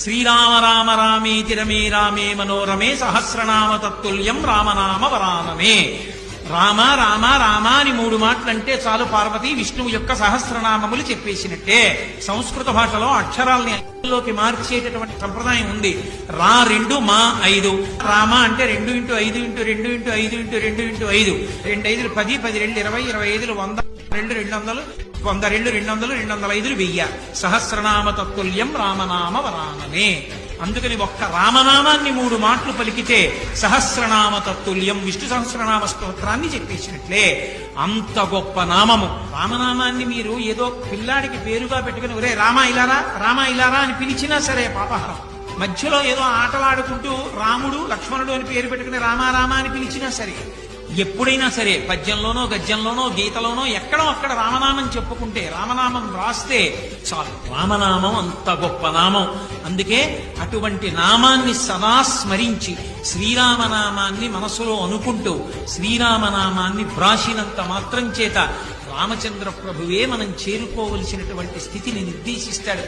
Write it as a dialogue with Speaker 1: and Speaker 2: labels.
Speaker 1: శ్రీరామ రామ రామేతి రమే రామే మనోరమే సహస్రనామ తత్తుల్యం రామనామ వరాననే. రామ రామ రామ అని 3 మాటలంటే చాలు పార్వతి విష్ణువు యొక్క సహస్రనామములు చెప్పేసినట్టే. సంస్కృత భాషలో అక్షరాల్ని లోకి మార్చేటటువంటి సంప్రదాయం ఉంది. రా 2 మా 5. రామ అంటే 2 × 5 × 2 × 5 × 2 × 5. 2 5 10, 10 2 20, 25 100, 2 200, 100 2 200, 205 1000. సహస్రనామ తత్తుల్యం రామనామ వరాననే. అందుకని ఒక్క రామనామాన్ని 3 మాటలు పలికితే సహస్రనామ తత్తుల్యం విష్ణు సహస్రనామ స్తోత్రాన్ని చెప్పేసినట్లే. అంత గొప్ప నామము. రామనామాన్ని మీరు ఏదో పిల్లాడికి పేరుగా పెట్టుకుని ఒరే రామ ఇలారా రామ ఇలారా అని పిలిచినా సరే పాపహారం. మధ్యలో ఏదో ఆటలాడుకుంటూ రాముడు లక్ష్మణుడు అని పేరు పెట్టుకుని రామ రామ అని పిలిచినా సరే, ఎప్పుడైనా సరే పద్యంలోనో గద్యంలోనో గీతలోనో ఎక్కడో అక్కడ రామనామం చెప్పుకుంటే, రామనామం రాస్తే చాలు. రామనామం అంత గొప్ప నామం. అందుకే అటువంటి నామాన్ని సదా స్మరించి శ్రీరామనామాన్ని మనసులో అనుకుంటూ శ్రీరామనామాన్ని వ్రాసినంత మాత్రం చేత రామచంద్ర ప్రభువే మనం చేరుకోవలసినటువంటి స్థితిని నిర్దేశిస్తాడు.